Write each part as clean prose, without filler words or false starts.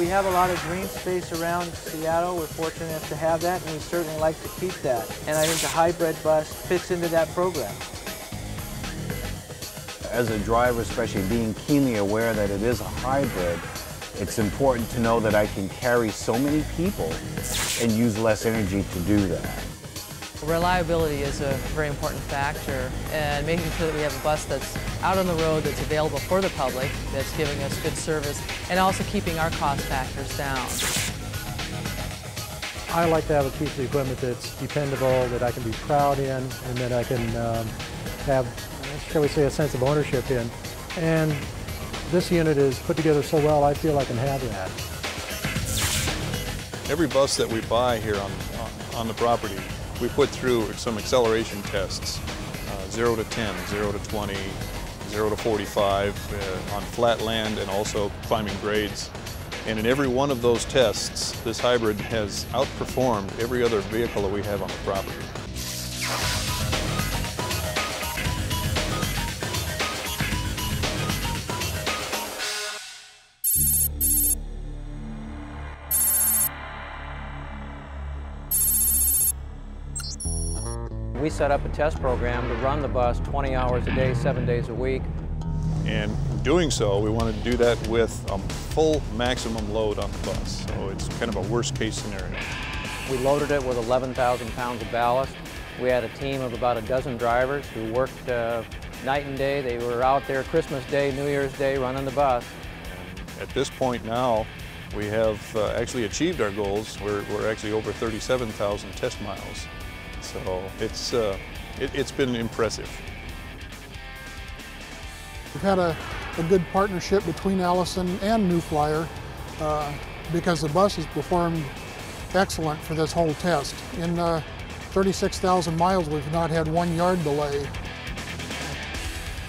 We have a lot of green space around Seattle. We're fortunate enough to have that, and we certainly like to keep that. And I think the hybrid bus fits into that program. As a driver, especially being keenly aware that it is a hybrid, it's important to know that I can carry so many people and use less energy to do that. Reliability is a very important factor, and making sure that we have a bus that's out on the road, that's available for the public, that's giving us good service, and also keeping our cost factors down. I like to have a piece of equipment that's dependable, that I can be proud in, and that I can have, shall we say, a sense of ownership in. And this unit is put together so well, I feel I can have that. Every bus that we buy here on the property, we put through some acceleration tests, 0 to 10, 0 to 20, 0 to 45 on flat land and also climbing grades. And in every one of those tests, this hybrid has outperformed every other vehicle that we have on the property. We set up a test program to run the bus 20 hours a day, 7 days a week. And in doing so, we wanted to do that with a full maximum load on the bus. So it's kind of a worst case scenario. We loaded it with 11,000 pounds of ballast. We had a team of about a dozen drivers who worked night and day. They were out there Christmas Day, New Year's Day running the bus. And at this point now, we have actually achieved our goals. We're actually over 37,000 test miles. So it's been impressive. We've had a good partnership between Allison and New Flyer because the bus has performed excellent for this whole test. In 36,000 miles, we've not had 1 yard delay.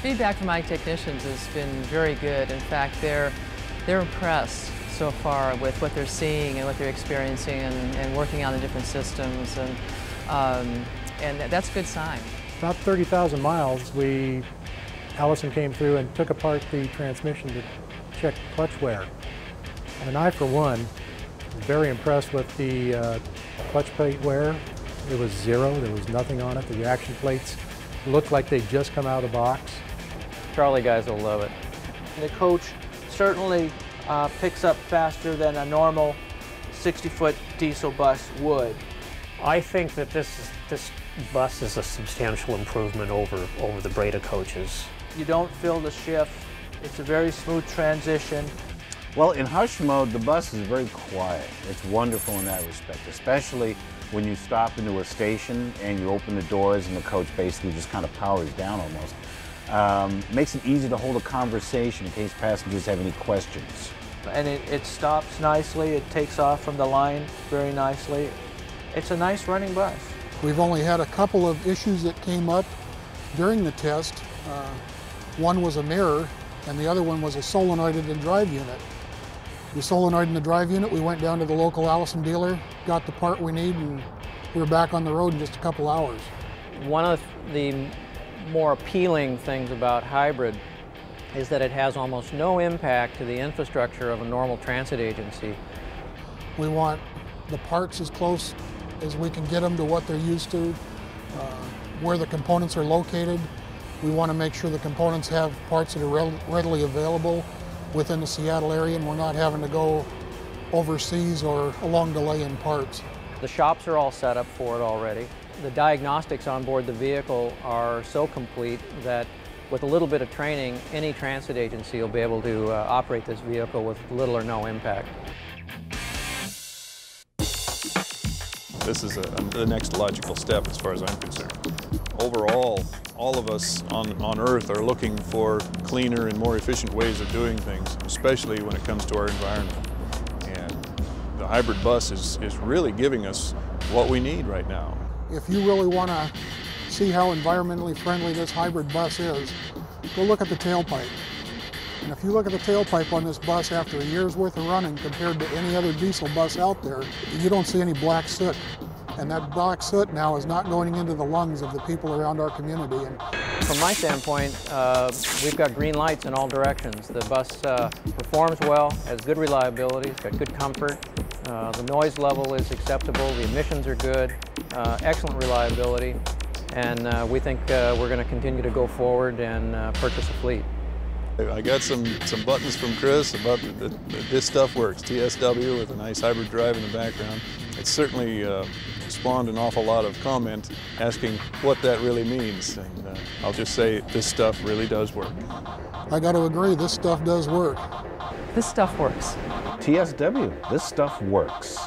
Feedback from my technicians has been very good. In fact, they're impressed so far with what they're seeing and what they're experiencing and working on the different systems. And that's a good sign. About 30,000 miles, Allison came through and took apart the transmission to check clutch wear. And I, for one, was very impressed with the clutch plate wear. It was zero, there was nothing on it. The reaction plates looked like they'd just come out of the box. Charlie guys will love it. The coach certainly picks up faster than a normal 60-foot diesel bus would. I think that this bus is a substantial improvement over the Breda coaches. You don't feel the shift. It's a very smooth transition. Well, in hush mode, the bus is very quiet. It's wonderful in that respect, especially when you stop into a station and you open the doors and the coach basically just kind of powers down almost. Makes it easy to hold a conversation in case passengers have any questions. And it stops nicely. It takes off from the line very nicely. It's a nice running bus. We've only had a couple of issues that came up during the test. One was a mirror, and the other one was a solenoid in the drive unit. The solenoid in the drive unit, we went down to the local Allison dealer, got the part we need, and we were back on the road in just a couple hours. One of the more appealing things about hybrid is that it has almost no impact to the infrastructure of a normal transit agency. We want the parts as close as we can get them to what they're used to, where the components are located. We want to make sure the components have parts that are readily available within the Seattle area, and we're not having to go overseas or a long delay in parts. The shops are all set up for it already. The diagnostics on board the vehicle are so complete that with a little bit of training, any transit agency will be able to operate this vehicle with little or no impact. This is the next logical step as far as I'm concerned. Overall, all of us on Earth are looking for cleaner and more efficient ways of doing things, especially when it comes to our environment. And the hybrid bus is really giving us what we need right now. If you really want to see how environmentally friendly this hybrid bus is, go look at the tailpipe. And if you look at the tailpipe on this bus after a year's worth of running compared to any other diesel bus out there, you don't see any black soot and that black soot now is not going into the lungs of the people around our community. And from my standpoint, we've got green lights in all directions. The bus performs well, has good reliability, it's got good comfort. The noise level is acceptable, the emissions are good, excellent reliability, and we think we're going to continue to go forward and purchase a fleet. I got some buttons from Chris about this stuff works. TSW with a nice hybrid drive in the background. It's certainly spawned an awful lot of comment asking what that really means, and I'll just say this stuff really does work. I got to agree, this stuff does work. This stuff works. TSW, this stuff works.